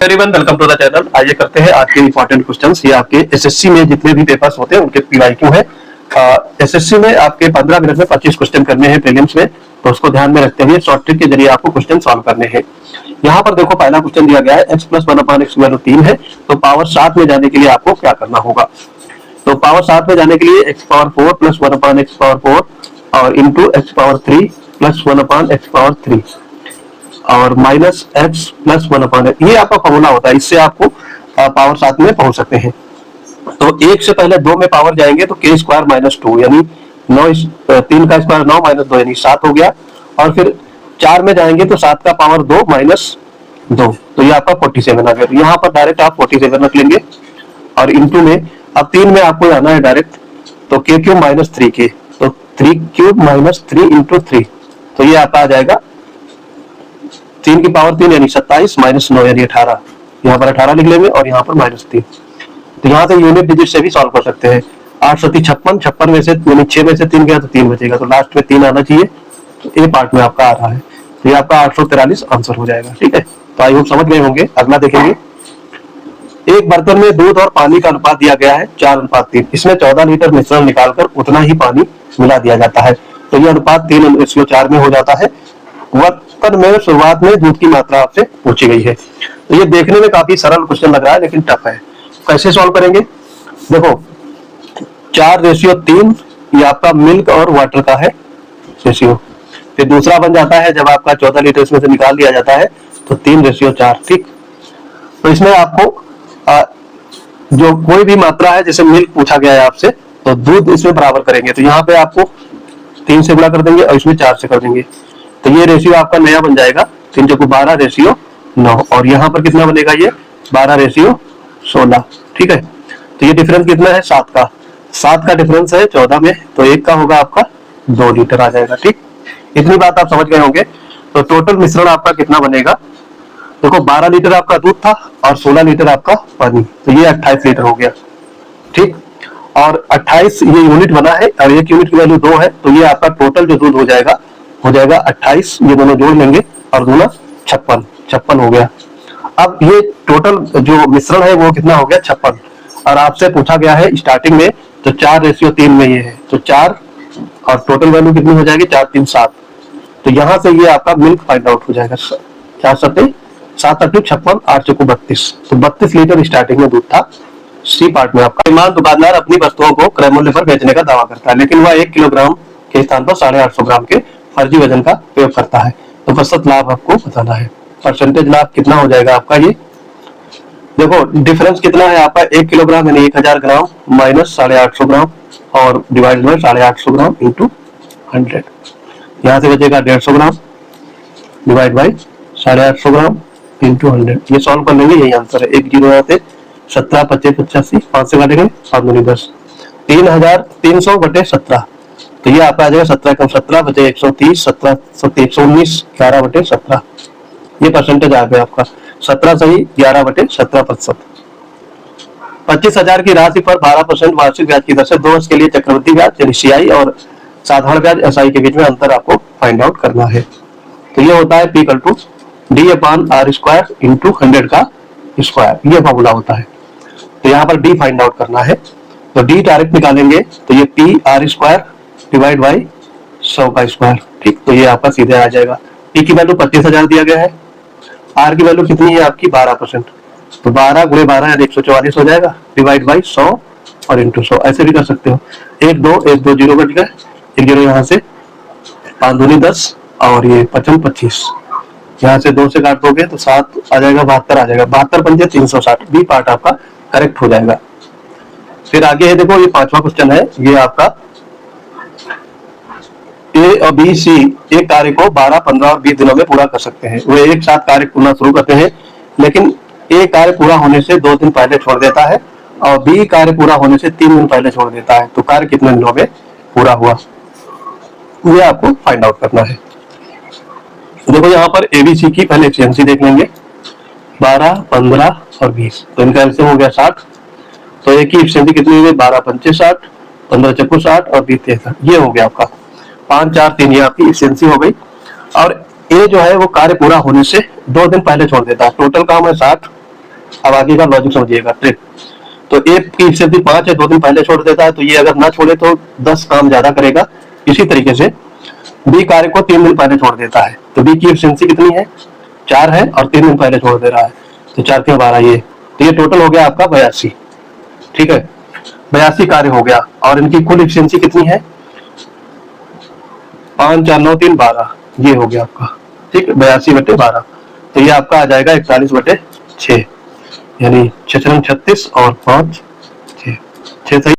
Everyone welcome to the channel. आइए करते हैं आज के इंपॉर्टेंट क्वेश्चंस। ये आपके एसएससी में जितने भी पेपर्स होते हैं उनके पीवाईक्यू है। एसएससी में आपके 15 मिनट में 25 क्वेश्चन करने हैं प्रीलिम्स में, तो उसको ध्यान में रखते हुए शॉर्ट ट्रिक के जरिए आपको क्वेश्चन सॉल्व करने हैं। यहाँ पर देखो पहला क्वेश्चन दिया गया है x + 1/x की वैल्यू 3 है, तो पावर 7 में जाने के लिए आपको क्या करना होगा। तो पावर 7 में जाने के लिए x⁴ + 1/x⁴ और इंटू x⁴ + 1/x⁴ और माइनस x + 1/x, ये आपका फॉर्मूला होता है। इससे आपको पावर 7 में पहुंच सकते हैं। तो 1 से पहले 2 में पावर जाएंगे तो k² - 2 यानी 3 का स्क्वायर 9 - 2 यानी 7 हो गया। और फिर 4 में जाएंगे तो 7 का पावर 2 - 2, तो ये आपका 47 आ गया। तो यहाँ पर डायरेक्ट आप 47 रख लेंगे और इंटू में अब 3 में आपको जाना है डायरेक्ट, तो k³ - 3k, तो 3³ - 3 × 3, तो ये आपका आ जाएगा 3 की पावर 3 यानी 27 - 9 यानी 18। यहाँ पर 18 लिख लेंगे और यहाँ पर -3। तो यहाँ से यूनिट डिजिट से भी सॉल्व कर सकते हैं। 8 × 7 = 56, 56 में से यानी 6 में से 3 गया तो 3 बचेगा, तो लास्ट में 3 आना चाहिए। तो ए पार्ट में आपका आ रहा है, तो ये आपका 843 आंसर हो जाएगा। ठीक है, तो आई होप समझ गए होंगे। अगला देखेंगे, एक बर्तन में दूध और पानी का अनुपात दिया गया है 4:3। इसमें 14 लीटर मिश्रण निकालकर उतना ही पानी मिला दिया जाता है, तो ये अनुपात 3:4 में हो जाता है। बर्तन में शुरुआत में दूध की मात्रा आपसे पूछी गई है। तो ये देखने में काफी सरल क्वेश्चन लग रहा है, लेकिन टफ है। कैसे सॉल्व करेंगे, देखो 4:3 ये आपका मिल्क और वाटर का है रेशियो। फिर दूसरा बन जाता है जब आपका 14 लीटर इसमें से निकाल दिया जाता है तो 3:4। ठीक, तो इसमें आपको जो कोई भी मात्रा है, जैसे मिल्क पूछा गया है आपसे, तो दूध इसमें बराबर करेंगे, तो यहाँ पे आपको 3 से गुणा कर देंगे और इसमें 4 से कर देंगे, तो ये रेशियो आपका नया बन जाएगा 3×12:9। और यहाँ पर कितना बनेगा, ये 12:16। ठीक है, तो ये डिफरेंस कितना है, 7 का। 7 का डिफरेंस है 14 में, तो 1 का होगा आपका 2 लीटर आ जाएगा। ठीक, इतनी बात आप समझ गए होंगे। तो टोटल मिश्रण आपका कितना बनेगा, देखो 12 लीटर आपका दूध था और 16 लीटर आपका पानी, तो ये 28 लीटर हो गया। ठीक, और 28 ये यूनिट बना है और 1 यूनिट की वैल्यू 2 है, तो ये आपका टोटल जो दूध हो जाएगा 28, ये दोनों जोड़ लेंगे और दूना 56 हो गया। अब ये टोटल जो मिश्रण है वो कितना हो गया, 56। और आपसे पूछा गया है स्टार्टिंग में तो 4:3 में ये है, तो 4 और टोटल वैल्यू कितनी हो जाएगी, 4 × 3 = 7। तो यहाँ से ये आपका मिल्क फाइंड आउट हो जाएगा। 4 × 7 = 7, 8 × 56, 8 × 4 = 32, तो 32 लीटर स्टार्टिंग में दूध था। सी पार्ट में आपका ईमान दुकानदार अपनी वस्तुओं को क्रय मूल्य पर बेचने का दावा करता है, लेकिन वह 1 किलोग्राम के स्थान पर 850 ग्राम के फर्जी वजन का प्रयोग करता है, तो प्रतिशत लाभ आपको बताना है। परसेंटेज लाभ कितना हो जाएगा आपका, ये देखो डिफरेंस कितना है आपका, 1 किलोग्राम यानी 1000 ग्राम माइनस 850 ग्राम और डिवाइड बाय 850 ग्राम इंटू 100। यहाँ से बचेगा 150 gram divide by 850 gram into 100। ये सॉल्व कर लेंगे, यही आंसर है। 1 0 से 17 25 85, 5 से काटेंगे 5 दूनी 10, 3300/17, तो ये आपका आ जाएगा 17 × 17 = 130, 17 × 119 11/17। ये परसेंटेज आ गया आपका 17 सही 11/17%। 25,000 की राशि पर 12% वार्षिक ब्याज की दर से 2 वर्ष के लिए चक्रवृद्धि ब्याज यानी CI और साधारण ब्याज SI के बीच में अंतर आपको फाइंड आउट करना है। तो ये होता है P = D/R² × 100 का स्क्वायर, ये फॉर्मूला होता है। तो यहाँ पर D फाइंड आउट करना है, तो D डायरेक्ट निकालेंगे तो ये PR² डिवाइड बाई 100 का स्क्वायर। ठीक, तो ये आपका सीधे आ जाएगा। P की वैल्यू 25,000 दिया गया है, R की वैल्यू कितनी है आपकी 12%, तो 12 × 12 यानी 144 हो जाएगा, डिवाइड बाई 100 और इंटू 100। ऐसे भी कर सकते हो, 1 2 1 2 0 कट गए, 1 0 यहाँ से 5 दूनी 10 और ये 55 25, यहाँ से 2 से काट दोगे तो 7 आ जाएगा, 72 आ जाएगा, 72 पंजे 360। बी पार्ट आपका करेक्ट हो जाएगा। फिर आगे है, देखो ये 5वां क्वेश्चन है, ये आपका A और B C एक कार्य को 12 15 और 20 दिनों में पूरा कर सकते हैं। वे एक साथ कार्य करना शुरू करते हैं, लेकिन A कार्य पूरा होने से 2 दिन पहले छोड़ देता है और B कार्य पूरा होने से 3 दिन पहले छोड़ देता है, तो कार्य कितने दिनों में पूरा हुआ, ये आपको फाइंड आउट करना है। देखो यहाँ पर ABC की पहले एफिशिएंसी देख लेंगे, 12 15 और 20, तो इनका एलसीएम हो गया 60, तो एक की एफिशिएंसी कितनी हुई, 12 पंचे 60, 15 चक्कू 60 और 20 63, ये हो गया आपका 5 4 3, ये आपकी एफिशिएंसी हो गई। और ए जो है वो कार्य पूरा होने से 2 दिन पहले छोड़ देता है। टोटल काम है 60 अब आगे का लॉजिक समझिएगा, ट्रिक। तो ए की एफिशिएंसी 5 है, 2 दिन पहले छोड़ देता है, तो ये अगर ना छोड़े तो 10 काम ज्यादा करेगा। इसी तरीके से बी कार्य को 3 दिन पहले छोड़ देता है, तो बी की एफिशिएंसी कितनी है, 4 है, और 3 दिन पहले छोड़ दे रहा है, तो 4 के 12 ये, तो ये टोटल हो गया आपका 82। ठीक है, 82 कार्य हो गया, और इनकी कुल एफिशिएंसी कितनी है, 5 4 9 3 12, ये हो गया आपका। ठीक है, 82/12, तो ये आपका आ जाएगा 41/6, यानी 6 36 और 5 6 6 सही।